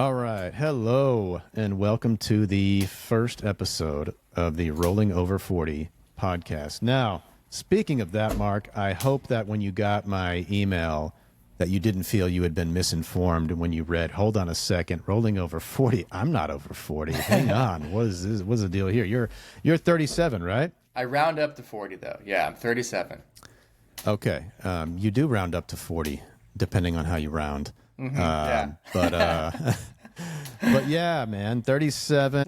All right. Hello, and welcome to the first episode of the Rolling Over 40 podcast. Now, speaking of that, Mark, I hope that when you got my email that you didn't feel you had been misinformed when you read, hold on a second, Rolling Over 40. I'm not over 40. Hang on. What is this? What's the deal here? You're 37, right? I round up to 40, though. Yeah, I'm 37. Okay. You do round up to 40, depending on how you round. Yeah. But yeah, man, 37.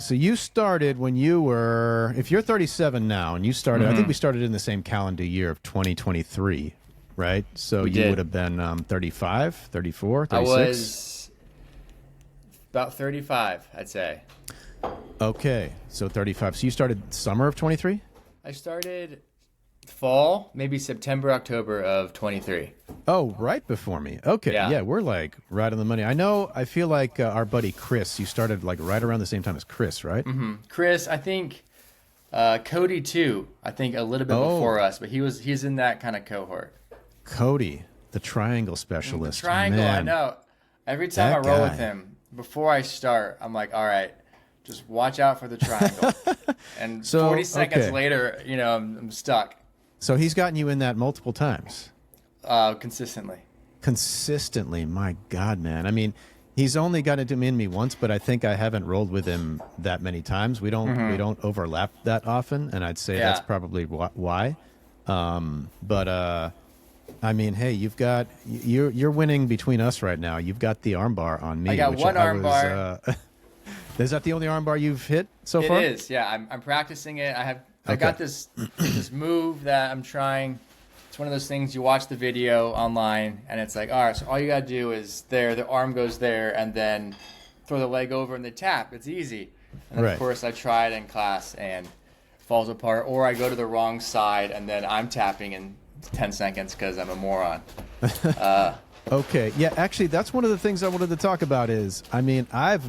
So you started when you were, if you're 37 now and you started, I think we started in the same calendar year of 2023, right? So We you did. would have been 35, 34, I 36? was about 35, I'd say. Okay, so 35. So you started summer of 23? I started fall, maybe September, October of 23. Oh, right before me. Okay, Yeah. yeah, we're like right on the money. I feel like our buddy Chris, you started like right around the same time as Chris, right? Chris, I think Cody, too. I think a little bit before us, but he's in that kind of cohort. Cody, the triangle The specialist. triangle, I Man. know. Every time That I roll guy. with him, before I start, I'm like, all right, just watch out for the triangle. And So, 40 seconds okay. later, I'm stuck So he's gotten you in that multiple times. consistently. Consistently, my God, man. I mean, he's only gotten it in me once, but I think I haven't rolled with him that many times. We don't overlap that often, and I'd say that's Yeah. probably why. But I mean, hey, you're winning between us right now. You've got the armbar on me. I got which one arm bar. Is that the only armbar you've hit so far? It is, yeah. I'm practicing it. I Okay. got this move that I'm trying. It's one of those things you watch the video online, and it's like, all right, so all you gotta do is the arm goes there, and then throw the leg over and they tap. It's easy. And then, Right. of course, I try it in class and it falls apart, or I go to the wrong side and then I'm tapping in 10 seconds because I'm a moron. Okay. Yeah, actually, that's one of the things I wanted to talk about is, I mean, I've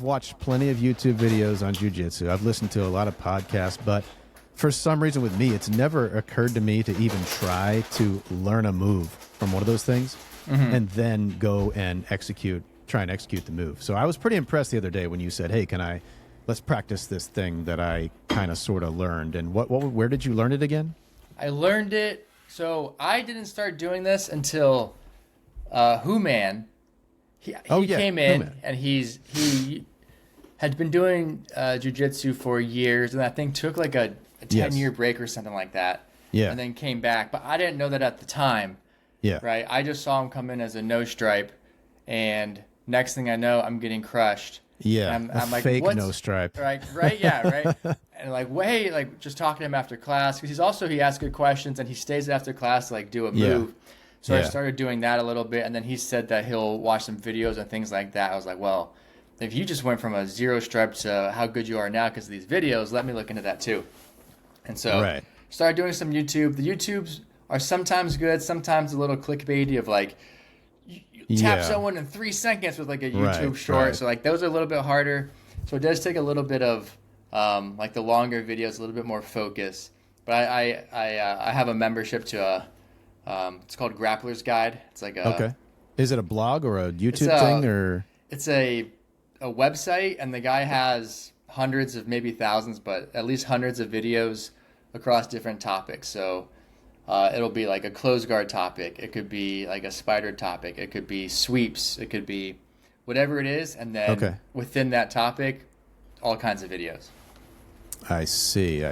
watched plenty of YouTube videos on jiu-jitsu. I've listened to a lot of podcasts, but for some reason with me, it's never occurred to me to even try to learn a move from one of those things and then go and try and execute the move. So I was pretty impressed the other day when you said, hey, let's practice this thing that I kind of sort of learned. And where did you learn it again? I learned it. So I didn't start doing this until Who-Man. He came in Who-Man. and he had been doing jiu-jitsu for years, and I think took like a 10-year break or something like that. Yeah. And then came back. But I didn't know that at the time, Yeah. right? I just saw him come in as a no stripe, and next thing I know, I'm getting crushed. Yeah. And A I'm like, fake what's- no stripe. Right, yeah, right. And like, wait, like just talking to him after class because he asks good questions and he stays after class to like do a Yeah. move. So I Yeah. started doing that a little bit, and then he said that he'll watch some videos and things like that. I was like, well, if you just went from a zero stripe to how good you are now because of these videos, let me look into that too. And so Right. started doing some YouTube. The YouTubes are sometimes good, sometimes a little clickbaity of like you tap Yeah. someone in 3 seconds with like a Right, YouTube short. right. So like those are a little bit harder. So it does take a little bit of like the longer videos, a little bit more focus. But I have a membership to it's called Grappler's Guide. It's like a Okay. Is it a blog or a YouTube a- thing or? it's a website, and the guy has hundreds of maybe thousands, but at least hundreds of videos across different topics. So it'll be like a closed guard topic. It could be like a spider topic. It could be sweeps. It could be whatever it is. And then Okay. within that topic, all kinds of videos. I see.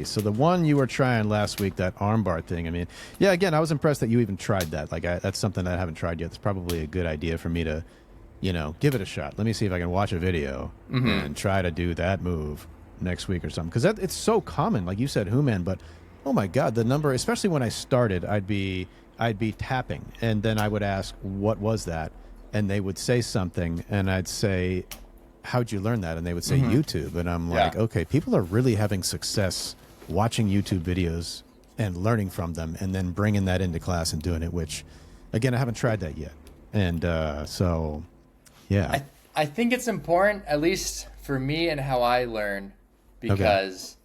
So the one you were trying last week, that armbar thing, I mean, yeah, again, I was impressed that you even tried that. Like, that's something that I haven't tried yet. It's probably a good idea for me to, give it a shot. Let me see if I can watch a video and try to do that move next week or something. Because it's so common, like you said, Who-Man, but oh my God, the number, especially when I started, I'd be tapping, and then I would ask, what was that? And they would say something, and I'd say, how'd you learn that? And they would say YouTube. And I'm like, Yeah. okay, people are really having success watching YouTube videos and learning from them and then bringing that into class and doing it, which, again, I haven't tried that yet. And so, yeah. I think it's important, at least for me and how I learn, because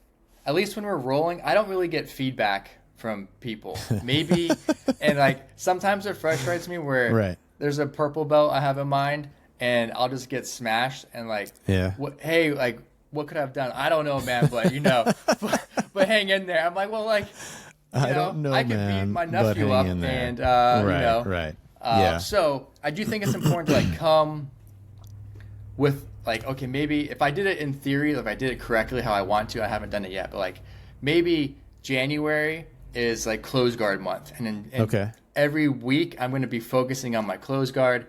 at least when we're rolling, I don't really get feedback from people. Maybe, and like sometimes it frustrates me where Right. there's a purple belt I have in mind, and I'll just get smashed and like, Yeah. hey, like, what could I have done? I don't know, man, but but hang in there. I'm like, well, like, I don't know, I could man, beat my but nephew hang up, in there. and Right, right. Yeah. So I do think it's important to like come with like, okay, maybe if I did it in theory, if I did it correctly how I want to, I haven't done it yet, but like maybe January is like close guard month, and Okay. every week I'm going to be focusing on my close guard.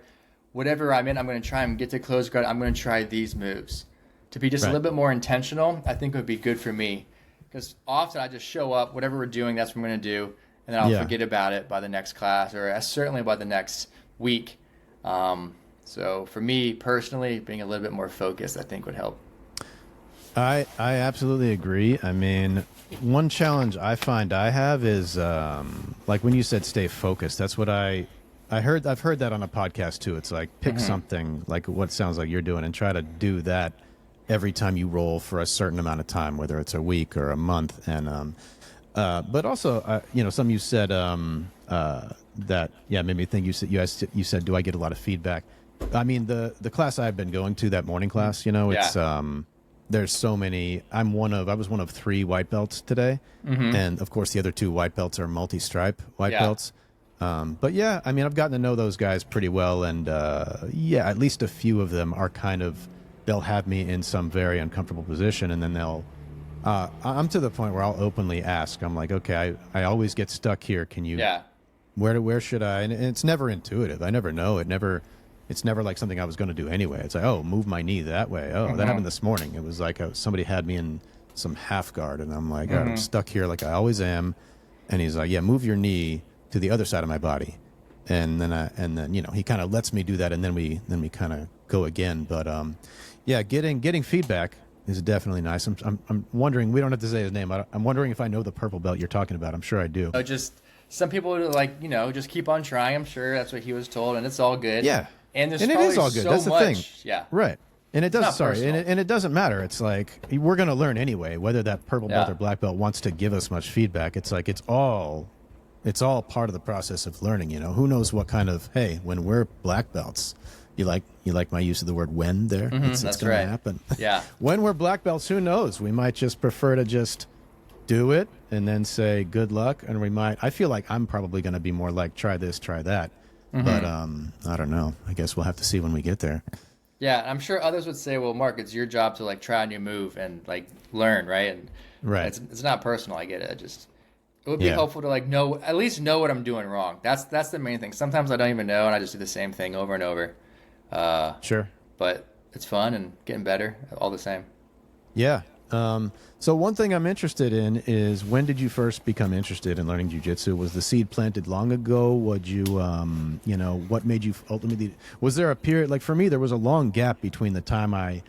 Whatever I'm in, I'm going to try and get to close guard. I'm going to try these moves to be just a Right. little bit more intentional. I think would be good for me because often I just show up, whatever we're doing, that's what I'm going to do, and then I'll Yeah. forget about it by the next class or certainly by the next week. So for me personally, being a little bit more focused, I think would help. I absolutely agree. I mean, one challenge I find I have is like when you said stay focused. That's what I heard. I've heard that on a podcast too. It's like pick something like what sounds like you're doing and try to do that every time you roll for a certain amount of time, whether it's a week or a month. And but also, something you said that made me think. You said, do I get a lot of feedback? I mean, the class I've been going to, that morning class, it's there's so many. I was one of 3 white belts today, and of course the other 2 white belts are multi-stripe white belts. But yeah, I mean, I've gotten to know those guys pretty well, and at least a few of them are they'll have me in some very uncomfortable position, and then I'm to the point where I'll openly ask. I'm like, okay, I always get stuck here. Can you? Yeah. Where should I? And it's never intuitive. I never know. It's never like something I was going to do anyway. It's like, oh, move my knee that way. Oh, that happened this morning. It was like somebody had me in some half guard, and I'm like, all right, I'm stuck here like I always am. And he's like, yeah, move your knee to the other side of my body. And then he kind of lets me do that, and then we kind of go again. But getting feedback is definitely nice. I'm wondering. We don't have to say his name. I'm wondering if I know the purple belt you're talking about. I'm sure I do. Just some people are like, just keep on trying. I'm sure that's what he was told, and it's all good. Yeah. And there's it probably is all good. so That's the much. thing. Yeah. Right. And it does. Sorry. personal. And it doesn't matter. It's like we're going to learn anyway. Whether that purple belt or black belt wants to give us much feedback, it's like it's all part of the process of learning. Who knows what kind of when we're black belts. You like my use of the word "when" there? It's that's going right. to happen. Yeah. When we're black belts, who knows? We might just prefer to just do it and then say good luck, and we might. I feel like I'm probably going to be more like try this, try that. But I don't know. I guess we'll have to see when we get there. Yeah, I'm sure others would say, "Well, Mark, it's your job to like try a new move and like learn, right?" And Right. it's not personal. I get it. It would be helpful to like at least know what I'm doing wrong. That's the main thing. Sometimes I don't even know, and I just do the same thing over and over. Sure. But it's fun and getting better all the same. Yeah. So one thing I'm interested in is, when did you first become interested in learning jiu-jitsu? Was the seed planted long ago? Would you, what made you ultimately, was there a period, like for me, there was a long gap between the time I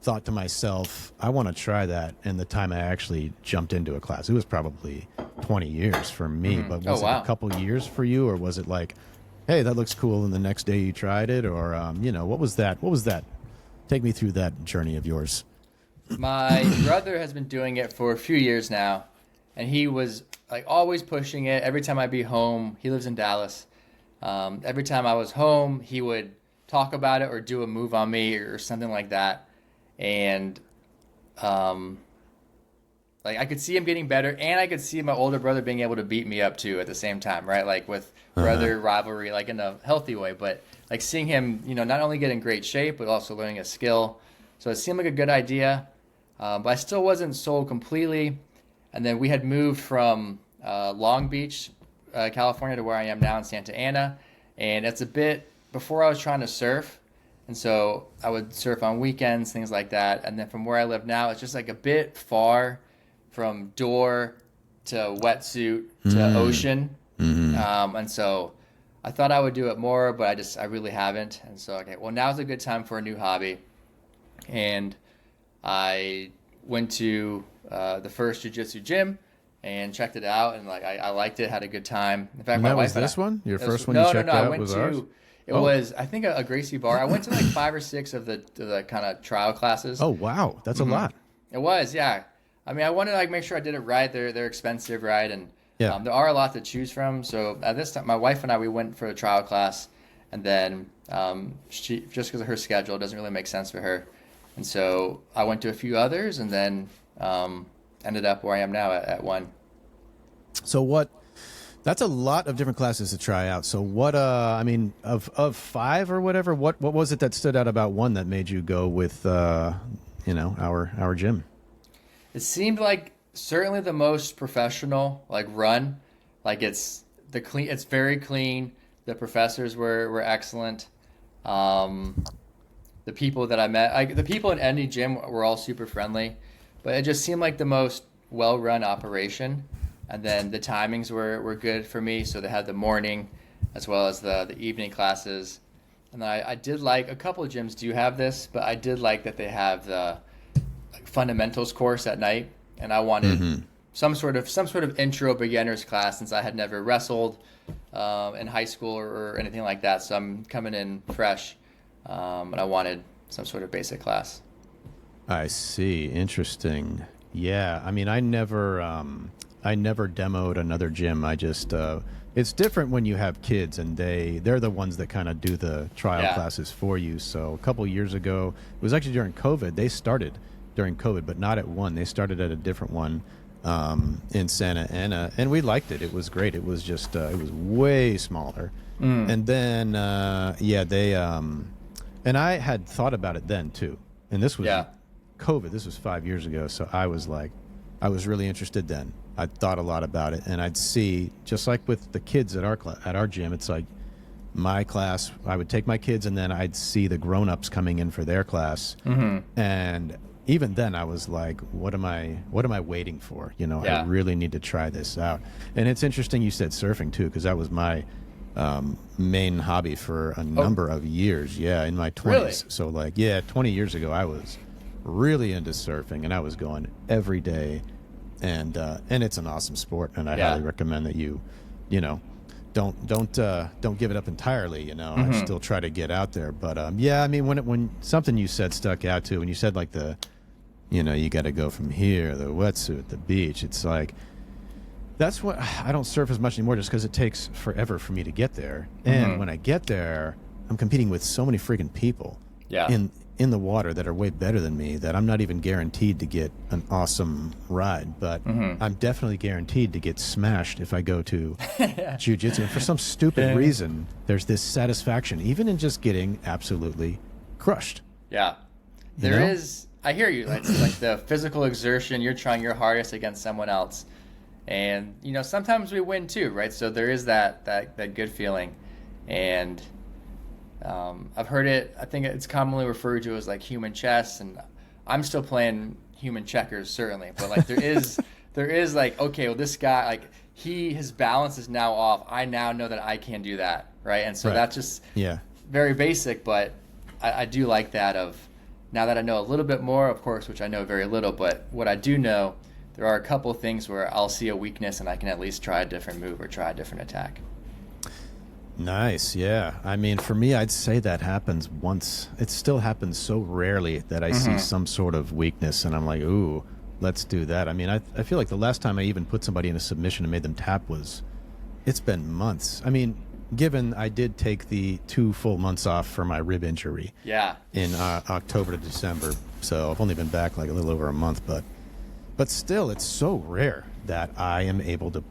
thought to myself, I want to try that, and the time I actually jumped into a class. It was probably 20 years for me, but was it a couple years for you, or was it like, hey, that looks cool, and the next day you tried it, or, what was that? What was that? Take me through that journey of yours. My brother has been doing it for a few years now, and he was like always pushing it. Every time I'd be home, he lives in Dallas. Every time I was home, he would talk about it or do a move on me or something like that. And like I could see him getting better, and I could see my older brother being able to beat me up too at the same time, right? Like with brother rivalry, like in a healthy way, but like seeing him, not only get in great shape, but also learning a skill. So it seemed like a good idea. But I still wasn't sold completely. And then we had moved from Long Beach, California, to where I am now in Santa Ana. And it's a bit before I was trying to surf. And so I would surf on weekends, things like that. And then from where I live now, it's just like a bit far from door to wetsuit to ocean. And so I thought I would do it more, but I really haven't. And so, okay, well, now's a good time for a new hobby. And I went to the first jiu-jitsu gym and checked it out, and like I liked it, had a good time. In fact, And my that wife was this one? Your first one no, you checked no, no. out I went was to ours? it was I think a Gracie bar. I went to like 5 or 6 of the kind of trial classes. Oh wow, that's a lot. It was, yeah. I mean, I wanted to like make sure I did it right. They're expensive, right? And Yeah. there are a lot to choose from. So at this time, my wife and I we went for a trial class, and then she just because of her schedule, it doesn't really make sense for her, and so I went to a few others, and then ended up where I am now at one. So what? That's a lot of different classes to try out. So what? I mean, of five or whatever, what was it that stood out about one that made you go with our gym? It seemed like certainly the most professional, like run, like it's very clean. The professors were excellent. The people that I met, the people in any gym were all super friendly, but it just seemed like the most well-run operation. And then the timings were good for me. So they had the morning as well as the evening classes. And I did like, a couple of gyms do have this, but I did like that they have the fundamentals course at night. And I wanted some sort of intro beginners class, since I had never wrestled in high school or anything like that. So I'm coming in fresh, and I wanted some sort of basic class. I see. Interesting. Yeah. I mean, I never demoed another gym. I just it's different when you have kids, and they're the ones that kind of do the trial classes for you. So a couple years ago, it was actually during COVID. They started during COVID, but not at one. They started at a different one in Santa Ana, and we liked it. It was great. It was just it was way smaller. And then they and I had thought about it then too. And this was COVID. This was 5 years ago. So I was really interested then. I'd thought a lot about it, and I'd see, just like with the kids at our gym, it's like my class, I would take my kids, and then I'd see the grown-ups coming in for their class. And even then I was like, what am I waiting for? I really need to try this out. And it's interesting you said surfing too, because that was my main hobby for a number of years. Yeah, in my 20s. Really? So 20 years ago I was really into surfing, and I was going every day. And it's an awesome sport, and I highly recommend that you don't give it up entirely. I still try to get out there, but I mean, when something you said stuck out to, when you said like you got to go from here, the wetsuit, the beach, it's like, that's what I don't surf as much anymore, just because it takes forever for me to get there. And when I get there, I'm competing with so many freaking people in the water that are way better than me, that I'm not even guaranteed to get an awesome ride, but I'm definitely guaranteed to get smashed if I go to Jiu-Jitsu. And for some stupid reason, there's this satisfaction, even in just getting absolutely crushed. Yeah. There is, I hear you. It's like the physical exertion, you're trying your hardest against someone else. And, sometimes we win too, right? So there is that good feeling. And I've heard it, I think it's commonly referred to as like human chess, and I'm still playing human checkers, certainly, but like there is like, okay, well, this guy, like his balance is now off. I now know that I can do that, right? And so that's just very basic, but I do like that of, now that I know a little bit more, of course, which I know very little, but what I do know, there are a couple of things where I'll see a weakness and I can at least try a different move or try a different attack. Nice, yeah. I mean, for me, I'd say that happens once. It still happens so rarely that I see some sort of weakness, and I'm like, ooh, let's do that. I mean, I feel like the last time I even put somebody in a submission and made them tap it's been months. I mean, given I did take the 2 full months off for my rib injury in October to December, so I've only been back like a little over a month, but still, it's so rare that I am able to,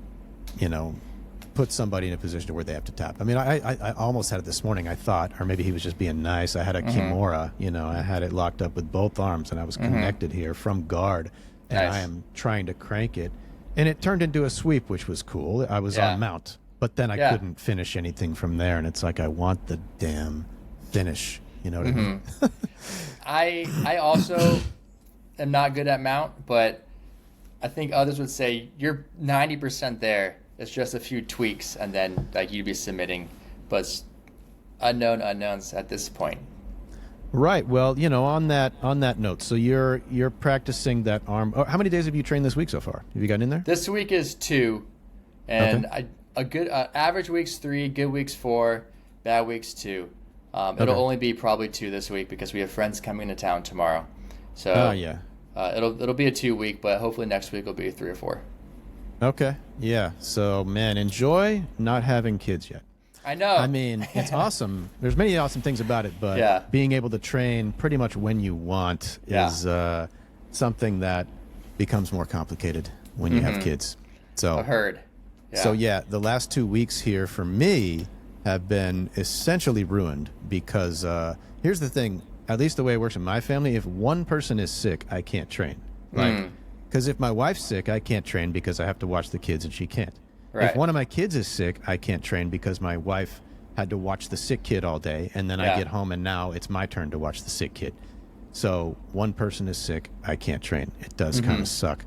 put somebody in a position where they have to tap. I mean, I almost had it this morning. I thought, or maybe he was just being nice. I had a Kimura, I had it locked up with both arms, and I was connected here from guard, and I am trying to crank it, and it turned into a sweep, which was cool. I was on mount, but then I couldn't finish anything from there, and it's like, I want the damn finish. You know what I mean? I also am not good at mount, but I think others would say you're 90% there. It's just a few tweaks, and then like you'd be submitting, but unknown unknowns at this point. Right. Well, on that note, so you're practicing that arm. Oh, how many days have you trained this week so far? Have you gotten in there? This week is 2, and a good average week's 3, good week's 4, bad week's 2. It'll only be probably 2 this week because we have friends coming to town tomorrow. So it'll be a 2 week, but hopefully next week will be 3 or 4. Okay. Yeah. So, man, enjoy not having kids yet. I know. I mean, it's awesome. There's many awesome things about it, but Yeah. being able to train pretty much when you want is something that becomes more complicated when you have kids. So I've heard. Yeah. So yeah, the last 2 weeks here for me have been essentially ruined because here's the thing. At least the way it works in my family, if one person is sick, I can't train. Like, because if my wife's sick, I can't train because I have to watch the kids and she can't. Right. If one of my kids is sick, I can't train because my wife had to watch the sick kid all day, and then I get home and now it's my turn to watch the sick kid. So one person is sick, I can't train. It does kind of suck.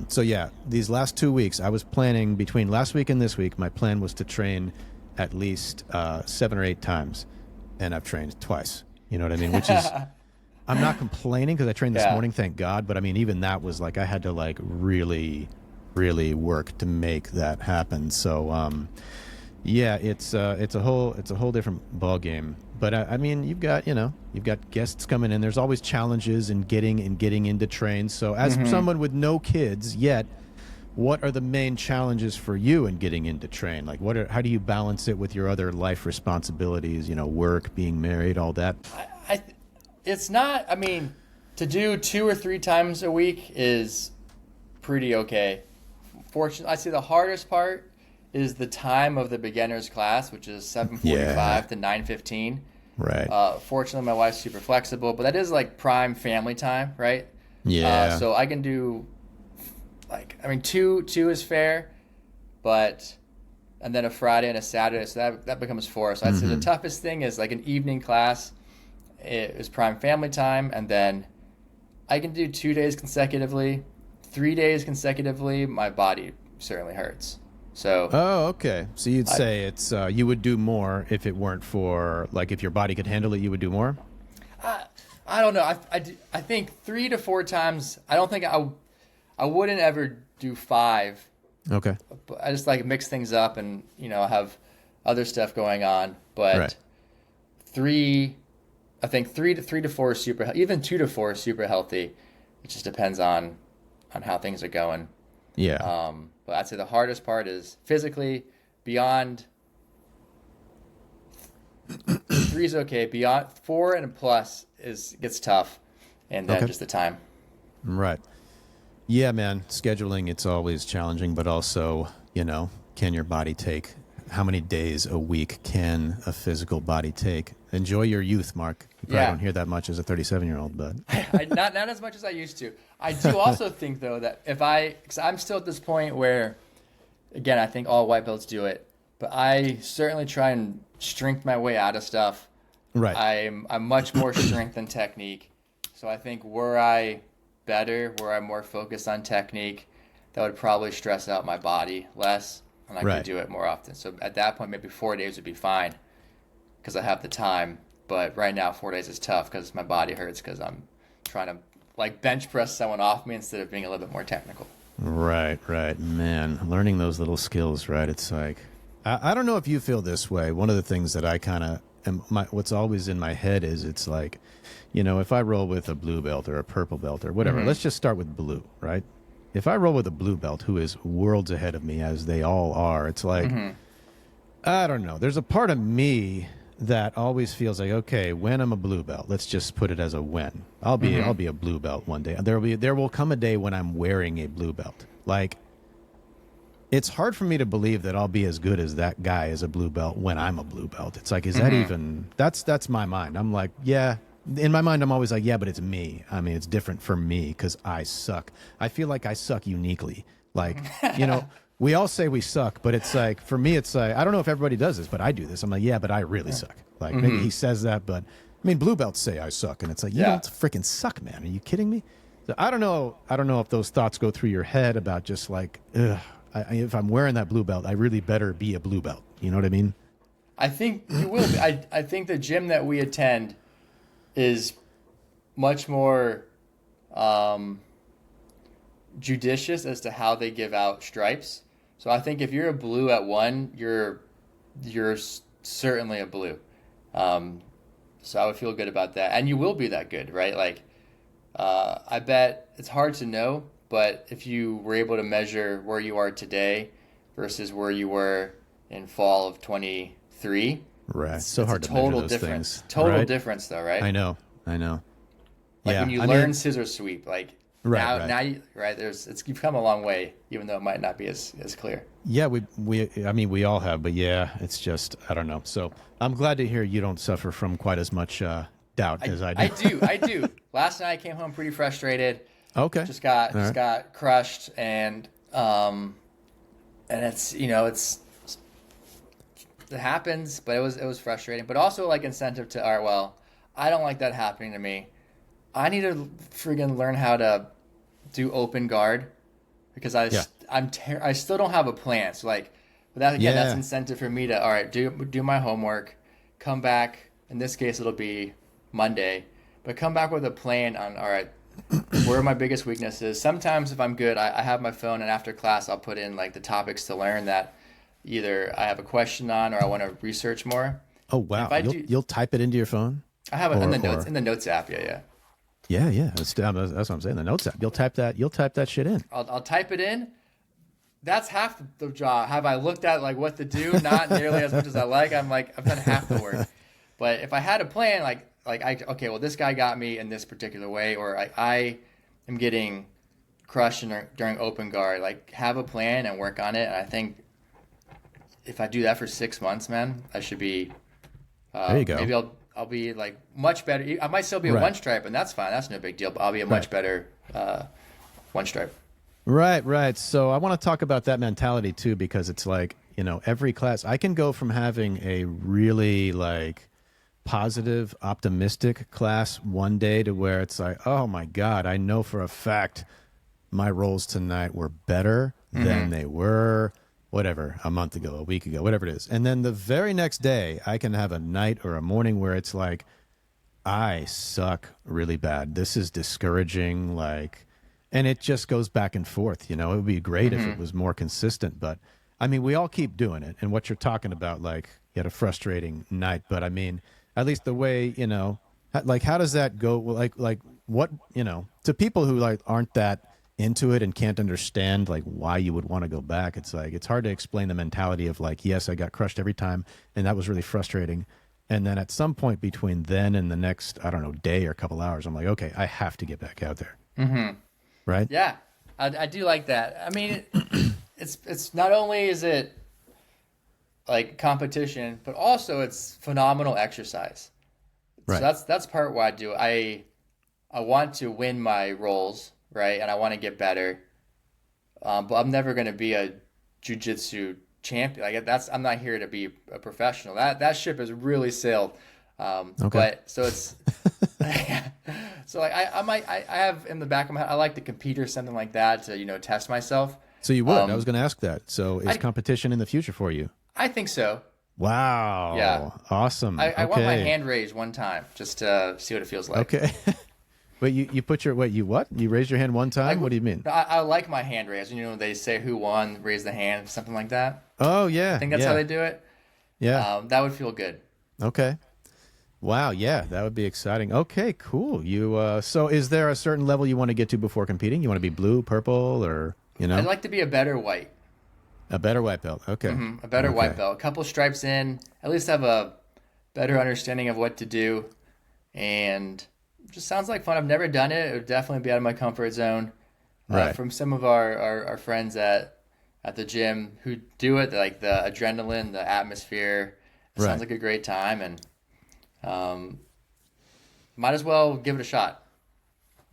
So yeah, these last 2 weeks, I was planning between last week and this week, my plan was to train at least 7 or 8 times, and I've trained twice. You know what I mean? Which is, I'm not complaining because I trained this morning, thank God. But I mean, even that was like, I had to like really, really work to make that happen. So, yeah, it's a whole different ball game. But I mean, you've got guests coming in. There's always challenges in getting into train. So as someone with no kids yet, what are the main challenges for you in getting into train? Like, how do you balance it with your other life responsibilities? You know, work, being married, all that. It's not. I mean, to do 2 or 3 times a week is pretty okay. Fortunately, I see the hardest part is the time of the beginner's class, which is 7:45 to 9:15. Right. Fortunately, my wife's super flexible, but that is like prime family time, right? Yeah. So I can do, like, I mean, two is fair, and then a Friday and a Saturday, so that becomes 4. So I'd say the toughest thing is like an evening class. It is prime family time, and then I can do 2 days consecutively. 3 days consecutively, my body certainly hurts. So. Oh, okay. So you'd say it's you would do more if it weren't for, like, if your body could handle it, you would do more? I don't know. I think 3 to 4 times. I don't think I wouldn't ever do 5. Okay. But I just like mix things up and, have other stuff going on. But Right. 3, I think 3 to 4 is super. Even 2 to 4 is super healthy. It just depends on how things are going. Yeah. But I'd say the hardest part is physically. Beyond 3 is okay. Beyond 4 and plus gets tough, and then just the time. Right. Yeah, man. Scheduling, it's always challenging, but also, can your body take? How many days a week can a physical body take? Enjoy your youth, Mark. You probably don't hear that much as a 37-year-old, but not as much as I used to. I do also think, though, that because I'm still at this point where, again, I think all white belts do it, but I certainly try and strength my way out of stuff. right. I'm much more strength than technique. So I think were I better, were I more focused on technique, that would probably stress out my body less, and I could do it more often. So at that point, maybe 4 days would be fine because I have the time. But right now, 4 days is tough because my body hurts because I'm trying to like bench press someone off me instead of being a little bit more technical. Right. Man, learning those little skills, right? It's like, I don't know if you feel this way. One of the things that I kind of what's always in my head is it's like, if I roll with a blue belt or a purple belt or whatever, let's just start with blue, right? If I roll with a blue belt who is worlds ahead of me, as they all are, it's like, I don't know. There's a part of me that always feels like, okay, when I'm a blue belt, let's just put it as a when. I'll be a blue belt one day. There will come a day when I'm wearing a blue belt. Like, it's hard for me to believe that I'll be as good as that guy as a blue belt when I'm a blue belt. It's like, is that even, that's my mind. I'm like, yeah, in my mind, I'm always like, yeah, but it's me. I mean, it's different for me because I suck. I feel like I suck uniquely. Like, we all say we suck, but it's like, for me, it's like, I don't know if everybody does this, but I do this. I'm like, yeah, but I really suck. Like, maybe he says that, but I mean, blue belts say I suck. And it's like, you don't freaking suck, man. Are you kidding me? So I don't know if those thoughts go through your head about just like, if I'm wearing that blue belt, I really better be a blue belt. You know what I mean? I think you will be. I think the gym that we attend is much more judicious as to how they give out stripes. So I think if you're a blue at 1, you're certainly a blue. So I would feel good about that, and you will be that good, right? Like, I bet it's hard to know, but if you were able to measure where you are today versus where you were in fall of 2023 3. Right. So It's hard a to measure total those difference. things. Total right? difference, though, right? I know. I know. Like Yeah. when you I learn mean, scissor sweep, like right, now, right. now you, right? You've come a long way, even though it might not be as clear. Yeah, I mean, we all have, but yeah, it's just, I don't know. So I'm glad to hear you don't suffer from quite as much doubt as I do. I do. Last night I came home pretty frustrated. Okay. Just got All right. got crushed, and it's it happens, but it was frustrating, but also like incentive to, all right, well, I don't like that happening to me. I need to friggin' learn how to do open guard because Yeah. I still don't have a plan. So like, but that again, that's Yeah. incentive for me to, all right, do my homework, come back. In this case, it'll be Monday, but come back with a plan on, all right, where are my biggest weaknesses? Sometimes if I'm good, I have my phone, and after class, I'll put in like the topics to learn that either I have a question on or I want to research more. Oh, wow. If I You'll type it into your phone? I have it in Or- the notes app. Yeah. Yeah, yeah. That's what I'm saying. The notes app. You'll type that shit in. I'll type it in. That's half the job. Have I looked at like what to do? Not nearly as much as I like. I've done half the work. But if I had a plan, okay, well, this guy got me in this particular way, or I am getting crushed during open guard. Like, have a plan and work on it. And I think if I do that for 6 months, man, I should be. There you go. Maybe I'll be like much better. I might still be a Right. one stripe, and that's fine. That's no big deal. But I'll be a much better one stripe. Right, right. So I want to talk about that mentality too, because it's like, every class I can go from having a really like positive, optimistic class one day to where it's like, oh my God, I know for a fact my rolls tonight were better than they were, whatever, a month ago, a week ago, whatever it is. And then the very next day, I can have a night or a morning where it's like, I suck really bad. This is discouraging, and it just goes back and forth. It would be great if it was more consistent, but I mean, we all keep doing it. And what you're talking about, like, you had a frustrating night, but I mean, at least the way, how does that go? Like what, to people who like aren't that into it and can't understand like why you would want to go back. It's like, it's hard to explain the mentality of like, yes, I got crushed every time and that was really frustrating. And then at some point between then and the next, I don't know, day or a couple hours, I'm like, okay, I have to get back out there. Mm-hmm. Right? Yeah, I do like that. I mean, it's not only is it like competition, but also it's phenomenal exercise. Right. So that's part why I do. I want to win my rolls, right, and I want to get better. But I'm never going to be a jiu-jitsu champion. I'm not here to be a professional. That ship has really sailed. Okay. But so it's so like I have in the back of my head, I like to compete or something like that to test myself. So you would. I was going to ask that. So is competition in the future for you? I think so. Wow. Yeah. Awesome. I want my Okay. hand raised one time just to see what it feels like. Okay. Wait, you put your, wait, you what? You raised your hand one time? What do you mean? I like my hand raised. They say who won, raise the hand, something like that. Oh, yeah. I think that's yeah. how they do it. Yeah. That would feel good. Okay. Wow. Yeah, that would be exciting. Okay, cool. So is there a certain level you want to get to before competing? You want to be blue, purple, or, I'd like to be a better white. A better white belt. Okay. A better Okay. white belt. A couple stripes in, at least have a better understanding of what to do. And it just sounds like fun. I've never done it. It would definitely be out of my comfort zone. Right. From some of our friends at the gym who do it, like the adrenaline, the atmosphere, it Right. sounds like a great time, and might as well give it a shot.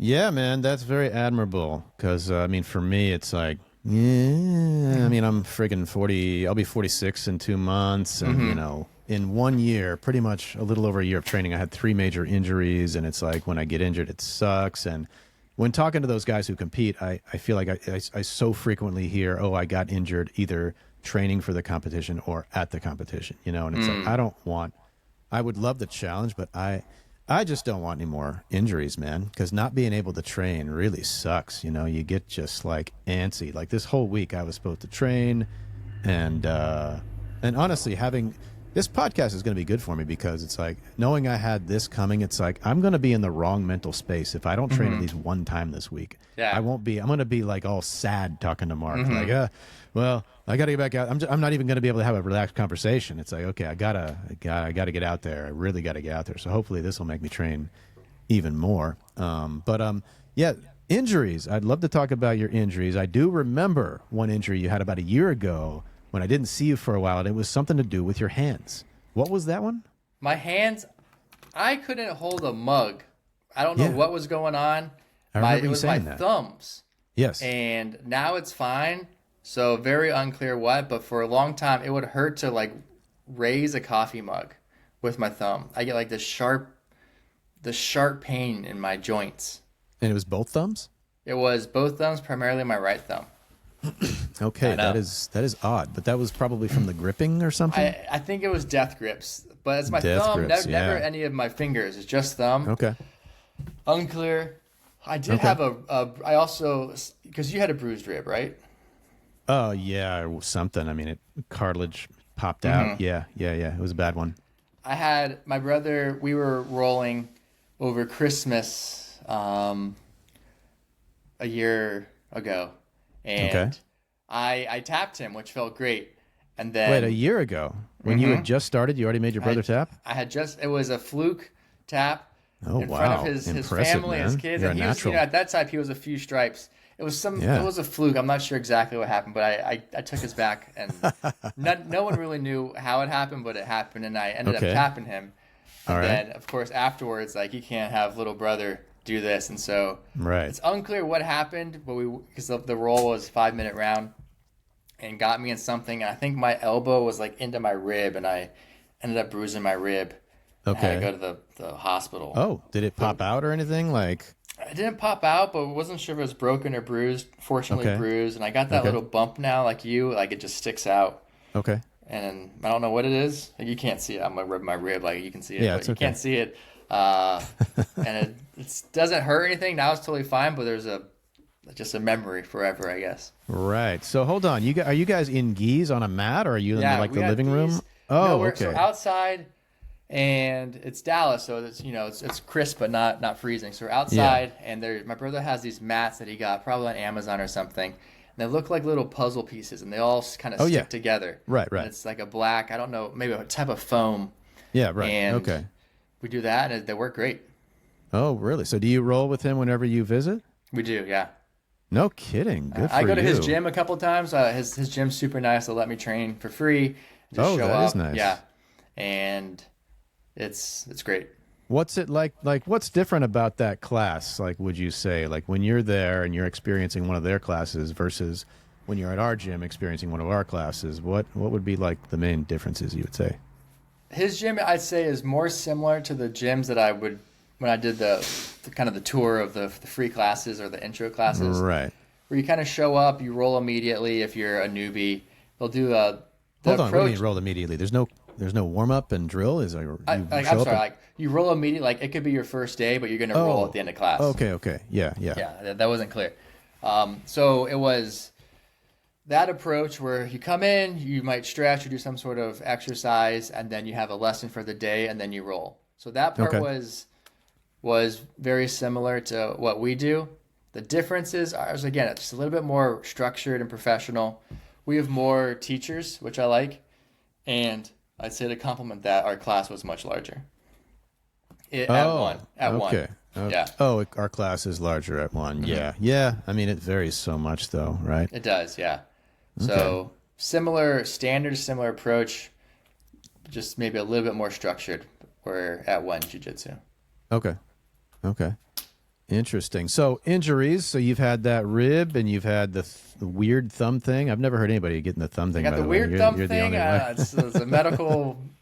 Yeah, man, that's very admirable. Because, I mean, for me, it's like, yeah, I mean, I'm friggin' 40, I'll be 46 in 2 months. And, in 1 year, pretty much a little over a year of training, I had 3 major injuries. And it's like, when I get injured, it sucks. And when talking to those guys who compete, I feel like I so frequently hear, oh, I got injured either training for the competition or at the competition, and it's like, I would love the challenge, but I just don't want any more injuries, man, because not being able to train really sucks. You get just like antsy. Like this whole week I was supposed to train and honestly This podcast is going to be good for me because it's like knowing I had this coming. It's like I'm going to be in the wrong mental space if I don't train at least one time this week. Yeah. I won't be. I'm going to be like all sad talking to Mark. Like, well, I got to get back out. I'm not even going to be able to have a relaxed conversation. It's like, okay, I gotta get out there. I really got to get out there. So hopefully this will make me train even more. Yeah, injuries. I'd love to talk about your injuries. I do remember one injury you had about a year ago when I didn't see you for a while, and it was something to do with your hands. What was that one? My hands, I couldn't hold a mug. I don't know what was going on. I remember It you was saying my that. thumbs. Yes. And now it's fine. So very unclear what, but for a long time it would hurt to like raise a coffee mug with my thumb. I get like the sharp pain in my joints. And it was both thumbs? It was both thumbs, primarily my right thumb. Okay, that is odd, but that was probably from the gripping or something? I think it was death grips, but it's my Death thumb, grips, never yeah. any of my fingers. It's just thumb. Okay. Unclear. I did have I also, because you had a bruised rib, right? Oh, yeah, or something. I mean, cartilage popped out. Yeah. It was a bad one. I had my brother, we were rolling over Christmas a year ago. And I tapped him, which felt great. And then Wait, a year ago? When you had just started, you already made your brother tap? it was a fluke tap in front of his family, man. his kids. You're And a he was, natural. at that time, he was a few stripes. It was it was a fluke. I'm not sure exactly what happened, but I took his back, and no one really knew how it happened, but it happened, and I ended up tapping him. And then, of course, afterwards, like, you can't have little brother do this, and so it's unclear what happened, but because the roll was 5-minute round, and got me in something, and I think my elbow was like into my rib, and I ended up bruising my rib. I had to go to the hospital. Oh, did it pop out or anything? Like, it didn't pop out, but wasn't sure if it was broken or bruised. Fortunately, bruised, and I got that little bump now, like it just sticks out. Okay. And I don't know what it is. Like, you can't see it. I'm gonna rub my rib, like you can see it, Yeah, but it's you okay. can't see it. And it doesn't hurt anything. Now it's totally fine, but there's just a memory forever, I guess. Right. So hold on. Are you guys in gis on a mat, or are you in the we had living these- room? No, Oh, we're okay. so outside, and it's Dallas, so it's it's crisp but not freezing. So we're outside, and my brother has these mats that he got probably on Amazon or something. And they look like little puzzle pieces, and they all kind of stick together. Right. And it's like a black, I don't know, maybe a type of foam. Yeah, right. And okay. we do that, and they work great. Oh, really? So do you roll with him whenever you visit? We do, yeah. No kidding. Good for I go to you. his gym a couple times. His gym's super nice. They'll let me train for free. Just show that up. is nice. Yeah, and it's great. What's it like? Like, what's different about that class? Like, would you say, like, when you're there and you're experiencing one of their classes versus when you're at our gym experiencing one of our classes? What would be like the main differences you would say? His gym, I'd say, is more similar to the gyms that I would when I did the kind of the tour of the free classes or the intro classes. Right. Where you kind of show up, you roll immediately if you're a newbie. They'll do Hold on. What do you mean roll immediately? There's no warm up and drill. Is I'm sorry. Like, you roll immediately. Like, it could be your first day, but you're gonna roll at the end of class. Okay. Yeah. Yeah, that wasn't clear. So it was that approach where you come in, you might stretch or do some sort of exercise, and then you have a lesson for the day, and then you roll. So that part was very similar to what we do. The differences are, again, it's just a little bit more structured and professional. We have more teachers, which I like, and I'd say to complement that, our class was much larger. At one. Yeah. Oh, our class is larger at one. Mm-hmm. Yeah. I mean, it varies so much, though, right? It does, yeah. So similar approach, just maybe a little bit more structured. We're at one Jiu-Jitsu. Okay. Interesting. So injuries. So you've had that rib, and you've had the weird thumb thing. I've never heard anybody getting the thumb thing. I got by the way. weird You're thumb the thing. only one. It's a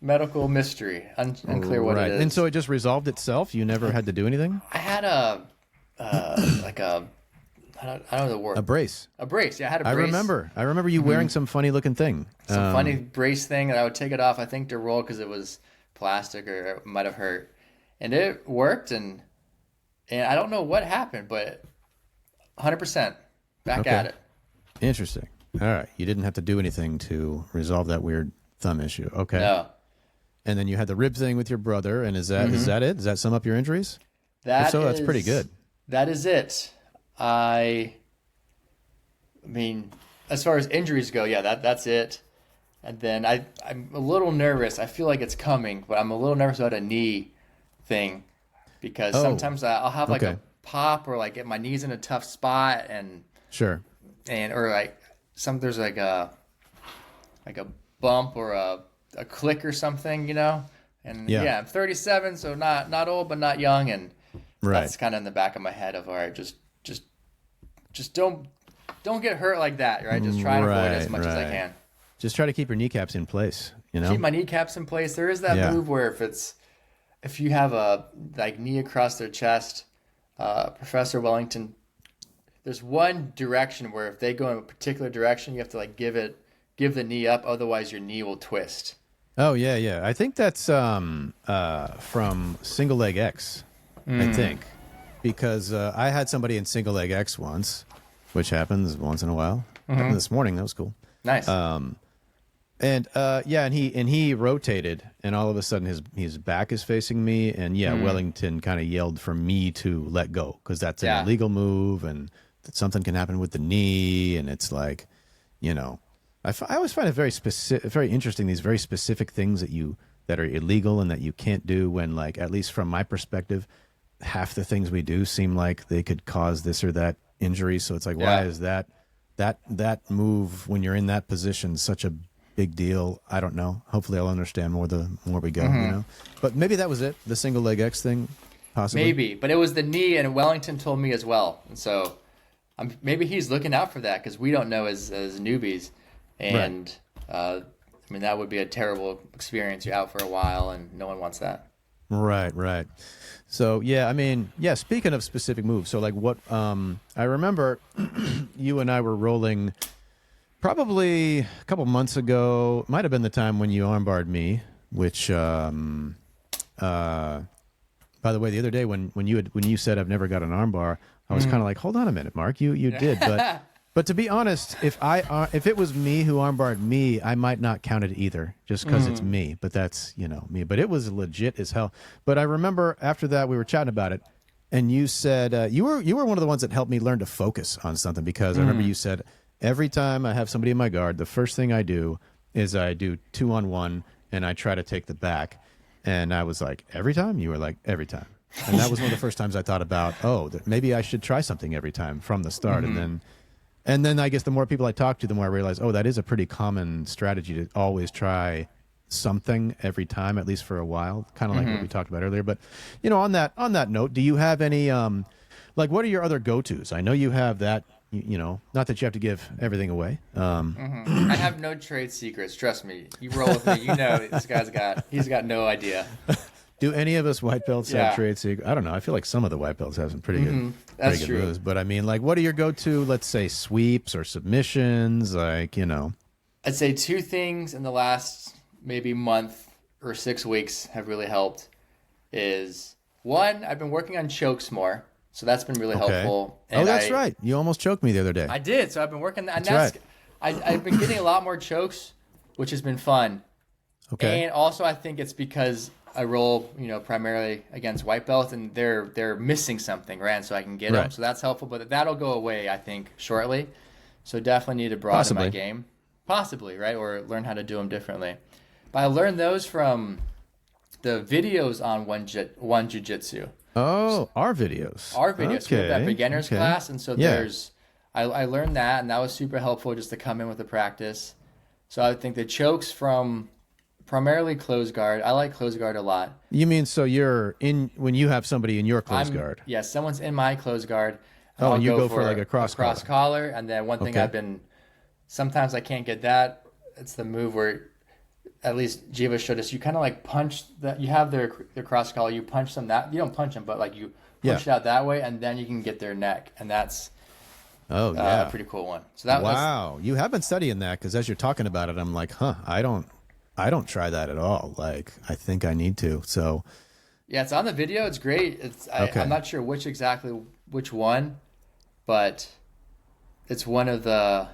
medical mystery. Unclear what it is. And so it just resolved itself. You never had to do anything. I had I don't know the word. A brace. A brace. Yeah, I had a brace. I remember you wearing some funny looking thing. Some funny brace thing that I would take it off, I think, to roll because it was plastic or it might have hurt. And it worked, and I don't know what happened, but 100% back at it. Interesting. All right. You didn't have to do anything to resolve that weird thumb issue. Okay. No. and then you had the rib thing with your brother. And is that it? Does that sum up your injuries? If so, that's pretty good. That is it. I mean, as far as injuries go, yeah, that's it. And then I'm a little nervous. I feel like it's coming, but I'm a little nervous about a knee thing because sometimes I'll have like a pop or like get my knees in a tough spot and sure, or like there's like a bump or a click or something, And yeah, I'm 37, so not old but not young, and that's kind of in the back of my head of all right, just don't get hurt like that, right? Just try and avoid it as much as I can. Just try to keep your kneecaps in place, Keep my kneecaps in place. There is that move where if you have a knee across their chest, Professor Wellington, there's one direction where if they go in a particular direction, you have to give the knee up, otherwise your knee will twist. Oh yeah. I think that's from Single Leg X. I think because I had somebody in Single Leg X once, which happens once in a while. Happened this morning. That was cool. Nice. And he rotated, and all of a sudden his back is facing me, and Wellington kind of yelled for me to let go because that's an illegal move, and that something can happen with the knee, and it's like, I always find it very interesting, these very specific things that are illegal and that you can't do when, like, at least from my perspective, half the things we do seem like they could cause this or that injury. So it's like, why is that move when you're in that position such a big deal? I don't know. Hopefully I'll understand more the more we go, But maybe that was it, the Single Leg X thing, possibly. Maybe, but it was the knee, and Wellington told me as well. And so maybe he's looking out for that because we don't know as newbies. And that would be a terrible experience. You're out for a while, and no one wants that. Right. So speaking of specific moves, so like what I remember you and I were rolling probably a couple months ago. Might have been the time when you armbarred me, which by the way, the other day when you said I've never got an armbar, I was kind of like, hold on a minute, Mark, you did, but to be honest, if it was me who armbarred me, I might not count it either, just because it's me. But that's me. But it was legit as hell. But I remember after that we were chatting about it, and you said you were one of the ones that helped me learn to focus on something, because I remember you said every time I have somebody in my guard, the first thing I do is I do 2-on-1 and I try to take the back. And I was like, every time? You were like, every time. And that was one of the first times I thought about, that maybe I should try something every time from the start, And then I guess the more people I talk to, the more I realize, that is a pretty common strategy to always try something every time, at least for a while, kind of like what we talked about earlier. But, on that note, do you have any, what are your other go-tos? I know you have that, not that you have to give everything away. I have no trade secrets. Trust me. You roll with me. He's got no idea. Do any of us white belts have trade secrets? I don't know. I feel like some of the white belts have some pretty good, That's true. moves. But I mean, what are your go-to, let's say, sweeps or submissions? I'd say two things in the last maybe month or 6 weeks have really helped. Is one, I've been working on chokes more, so that's been really helpful. And that's right. You almost choked me the other day. I did. So I've been working that. That's right. I've been getting a lot more chokes, which has been fun. Okay. And also, I think it's because I roll, primarily against white belts, and they're missing something, right? And so I can get them, so that's helpful. But that'll go away, I think, shortly. So definitely need to broaden my game, possibly, right, or learn how to do them differently. But I learned those from the videos on One Jiu-Jitsu. Oh, our videos. Okay. We have that beginners class, and so I learned that, and that was super helpful just to come in with the practice. So I would think the chokes from primarily closed guard. I like closed guard a lot. You mean so you're in when you have somebody in your closed guard? Yeah, someone's in my closed guard. And you go for like a cross collar. And then one thing sometimes I can't get that. It's the move where, at least Jiva showed us, you kind of like punch that. You have their cross collar. You punch them that. You don't punch them, but like you push it out that way, and then you can get their neck, and that's a pretty cool one. So wow, you have been studying that, because as you're talking about it, I'm like, I don't try that at all. Like, I think I need to. So, yeah, it's on the video. It's great. I'm not sure which one, but it's one of the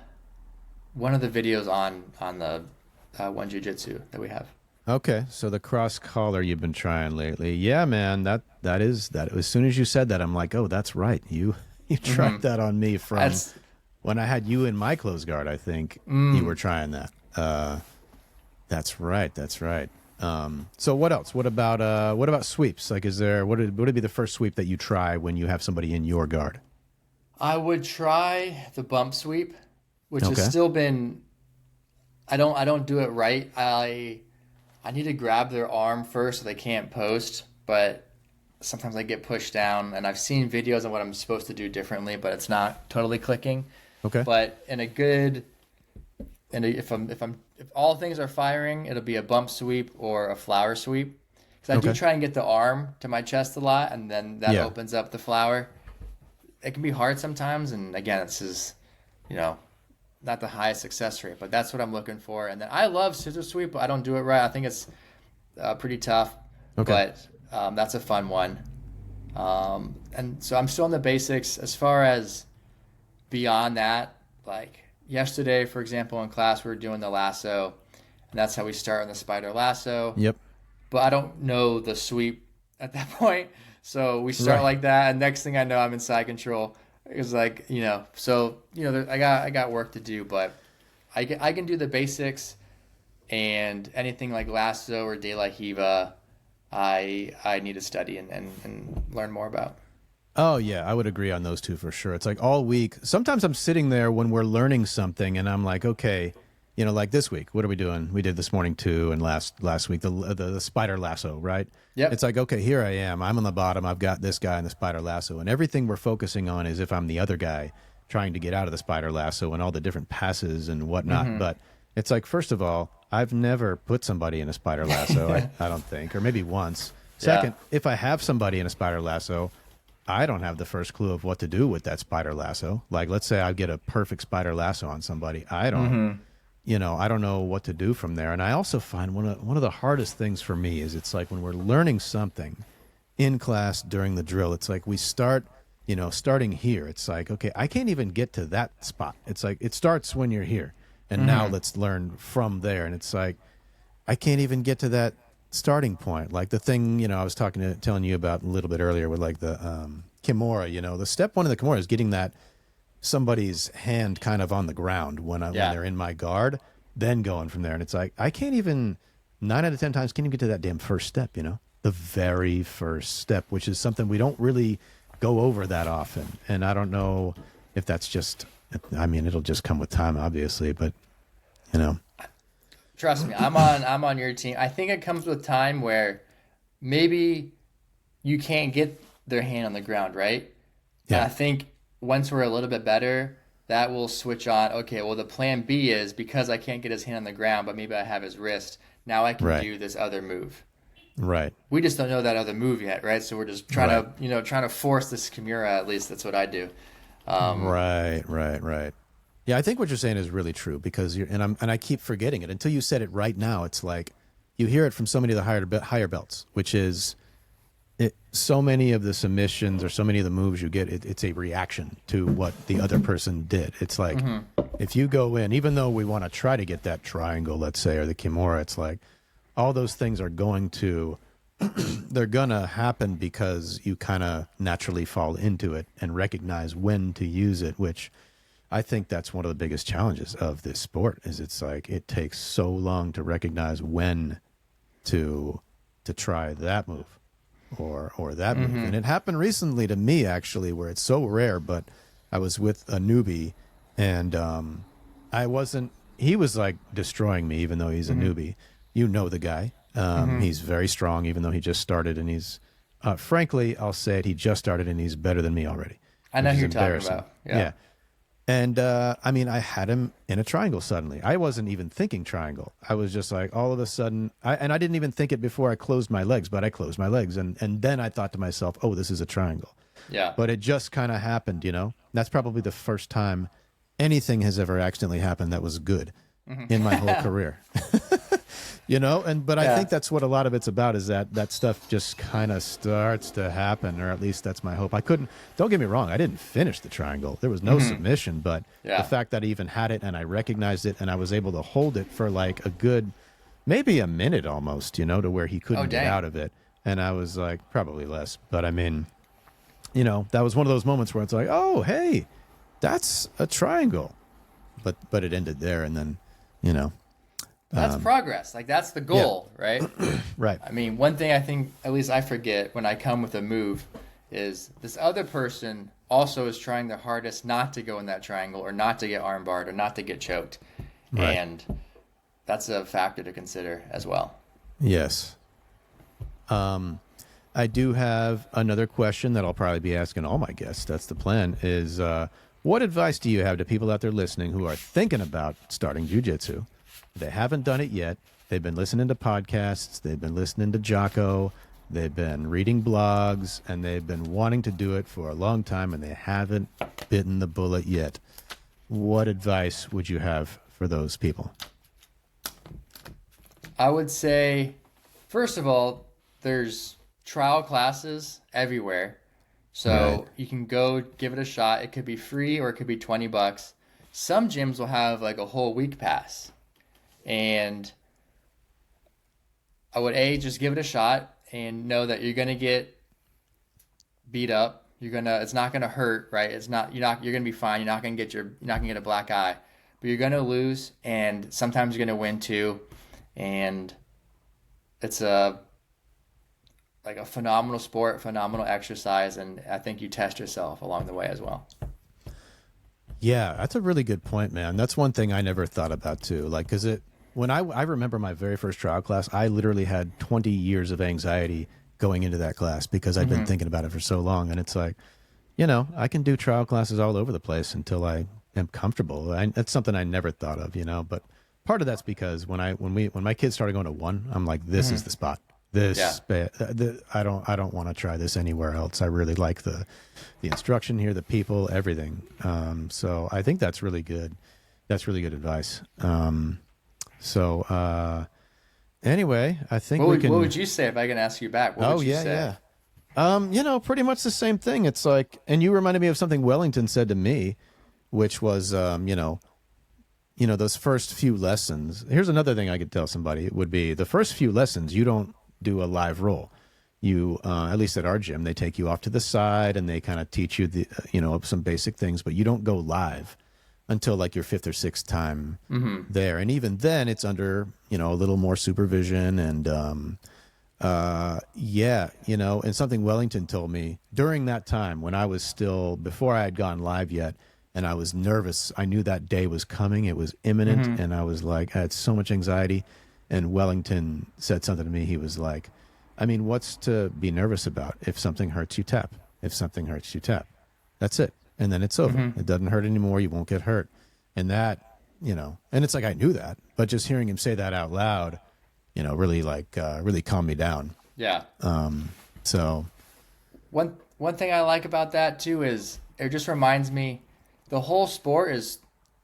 videos on the One Jiu-Jitsu that we have. Okay, so the cross collar you've been trying lately. Yeah, man, that is that. As soon as you said that, I'm like, oh, that's right. You you tried Hmm. that on me from That's when I had you in my close guard. I think you were trying that. That's right. That's right. So what else? What about sweeps? Like, is there would it be the first sweep that you try when you have somebody in your guard? I would try the bump sweep, which has Okay. still been I don't do it right. I need to grab their arm first so they can't post, but sometimes I get pushed down and I've seen videos on what I'm supposed to do differently, but it's not totally clicking. Okay. But in a good and if all things are firing, it'll be a bump sweep or a flower sweep. Because I do Okay. try and get the arm to my chest a lot, and then that Yeah. opens up the flower. It can be hard sometimes, and again, this is, you know, not the highest success rate, but that's what I'm looking for. And then I love scissor sweep, but I don't do it right. I think it's pretty tough, Okay. but that's a fun one. And so I'm still in the basics. As far as beyond that, like yesterday, for example, in class, we were doing the lasso, and that's how we start on the spider lasso. Yep. But I don't know the sweep at that point. So we start Right. like that, and next thing I know, I'm in side control. It's like, so I got work to do, but I can do the basics, and anything like lasso or de la hiva, I need to study and learn more about. Oh yeah, I would agree on those two for sure. It's like all week. Sometimes I'm sitting there when we're learning something, and I'm like, okay, like this week, what are we doing? We did this morning too, and last week the spider lasso, right? Yep. It's like, okay, here I am. I'm on the bottom. I've got this guy in the spider lasso, and everything we're focusing on is if I'm the other guy trying to get out of the spider lasso and all the different passes and whatnot. Mm-hmm. But it's like, first of all, I've never put somebody in a spider lasso. I don't think, or maybe once. Yeah. Second, if I have somebody in a spider lasso, I don't have the first clue of what to do with that spider lasso. Like, let's say I get a perfect spider lasso on somebody. I don't know what to do from there. And I also find one of the hardest things for me is it's like when we're learning something in class during the drill, it's like we start, starting here. It's like, okay, I can't even get to that spot. It's like it starts when you're here. And now let's learn from there. And it's like I can't even get to that starting point. Like the thing, I was telling you about a little bit earlier with like the Kimura, the step one of the Kimura is getting that somebody's hand kind of on the ground when Yeah. they're in my guard, then going from there. And it's like, I can't even 9 out of 10 times can't even get to that damn first step, the very first step, which is something we don't really go over that often. And I don't know if that's just, I mean, it'll just come with time, obviously, but you know, Trust me, I'm on your team. I think it comes with time where maybe you can't get their hand on the ground, right? And I yeah, think once we're a little bit better, that will switch on. Okay, well the plan B is because I can't get his hand on the ground, but maybe I have his wrist. Now I can right, do this other move. right. We just don't know that other move yet, right? So we're just trying Right. trying to force this Kimura. At least that's what I do. Um, Right, right, right. Yeah, I think what you're saying is really true because I keep forgetting it until you said it right now. It's like you hear it from so many of the higher belts, which is so many of the submissions or so many of the moves you get. It's a reaction to what the other person did. It's like if you go in, even though we want to try to get that triangle, let's say, or the Kimura, it's like all those things are going to they're gonna happen because you kind of naturally fall into it and recognize when to use it, which I think that's one of the biggest challenges of this sport is it's like it takes so long to recognize when to try that move or that move. And it happened recently to me actually where it's so rare, but I was with a newbie and I wasn't he was like destroying me even though he's a newbie. You know the guy. He's very strong even though he just started and he's frankly, I'll say it, he just started and he's better than me already. I know Which who is you're talking embarrassing. about. Yeah. And I mean, I had him in a triangle suddenly. I wasn't even thinking triangle. I was just like, all of a sudden, and I didn't even think it before I closed my legs, but I closed my legs. And then I thought to myself, oh, this is a triangle. Yeah. But it just kind of happened, That's probably the first time anything has ever accidentally happened that was good in my whole career. But I Yeah. think that's what a lot of it's about is that stuff just kind of starts to happen, or at least that's my hope. Don't get me wrong, I didn't finish the triangle. There was no submission, but Yeah. the fact that I even had it and I recognized it and I was able to hold it for like a good maybe a minute almost, to where he Oh, couldn't get dang. out of it. And I was like, probably less. But I mean, that was one of those moments where it's like, oh, hey, that's a triangle. But it ended there. And then, you know, That's progress. Like that's the yeah, goal, right? right. I mean, one thing I think, at least I forget when I come with a move, is this other person also is trying their hardest not to go in that triangle or not to get armbarred or not to get choked. Right. And that's a factor to consider as well. Yes. I do have another question that I'll probably be asking all my guests. That's the plan is, what advice do you have to people out there listening who are thinking about starting jiu-jitsu? They haven't done it yet. They've been listening to podcasts. They've been listening to Jocko. They've been reading blogs, and they've been wanting to do it for a long time, and they haven't bitten the bullet yet. What advice would you have for those people? I would say, first of all, there's trial classes everywhere. So Right. you can go give it a shot. It could be free or it could be $20. Some gyms will have like a whole week pass. And I would just give it a shot and know that you're gonna get beat up. It's not gonna hurt, right? You're gonna be fine. You're not gonna get a black eye, but you're gonna lose, and sometimes you're gonna win too. And it's like a phenomenal sport, phenomenal exercise, and I think you test yourself along the way as well. Yeah, that's a really good point, man. That's one thing I never thought about too. Like, cause when I remember my very first trial class, I literally had 20 years of anxiety going into that class because I'd been thinking about it for so long. And it's like, I can do trial classes all over the place until I am comfortable. That's something I never thought of, but part of that's because when my kids started going to one, I'm like, this is the spot. Yeah. I don't want to try this anywhere else. I really like the instruction here, the people, everything. So I think that's really good. That's really good advice. Anyway, I think we can. What would you say if I can ask you back? What would you say? Yeah. Pretty much the same thing. It's like, and you reminded me of something Wellington said to me, which was, those first few lessons. Here's another thing I could tell somebody would be the first few lessons, you don't do a live roll. You, at least at our gym, they take you off to the side and they kind of teach you some basic things, but you don't go live until like your fifth or sixth time there. And even then it's under, a little more supervision and, and something Wellington told me during that time when I was still, before I had gone live yet, and I was nervous. I knew that day was coming. It was imminent. And I was like, I had so much anxiety. And Wellington said something to me. He was like, I mean, what's to be nervous about? If something hurts, you tap. If something hurts, you tap. That's it. And then it's over. It doesn't hurt anymore. You won't get hurt. And that, and it's like I knew that. But just hearing him say that out loud, really really calmed me down. Yeah. So One thing I like about that too is it just reminds me the whole sport is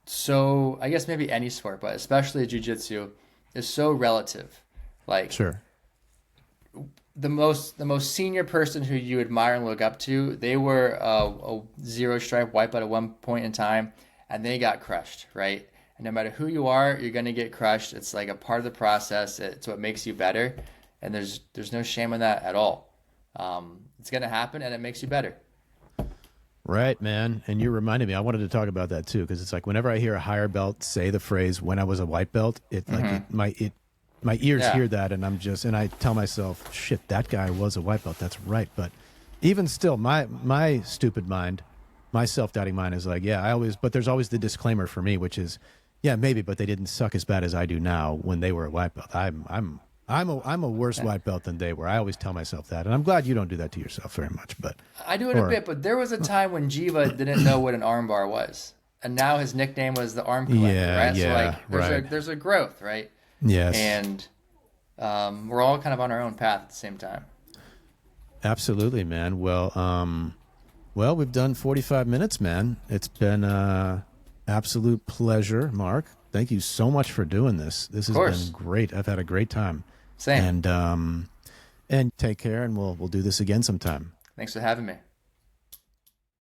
so, I guess maybe any sport, but especially jiu-jitsu is so relative. Like sure. the most senior person who you admire and look up to, they were a zero stripe wipeout at one point in time, and they got crushed, right? And no matter who you are, you're gonna get crushed. It's like a part of the process. It's what makes you better, and there's no shame in that at all. It's gonna happen, and it makes you better. Right, man. And you reminded me, I wanted to talk about that too, because it's like whenever I hear a higher belt say the phrase "when I was a white belt," my ears Yeah. hear that, and and I tell myself, "Shit, that guy was a white belt." That's right. But even still, my stupid mind, my self-doubting mind is like, yeah, but there's always the disclaimer for me, which is, yeah, maybe, but they didn't suck as bad as I do now when they were a white belt. I'm a worse white belt than they were. I always tell myself that, and I'm glad you don't do that to yourself very much. But I do it a bit, but there was a time when Jiva didn't know what an armbar was, and now his nickname was the Arm Collector, right? So like, there's a growth, right? Yes, and we're all kind of on our own path at the same time. absolutely, man. Well, we've done 45 minutes, man. It's been absolute pleasure, Mark. Thank you so much for doing this. This has been great. I've had a great time. Same. And take care, and we'll do this again sometime. Thanks for having me.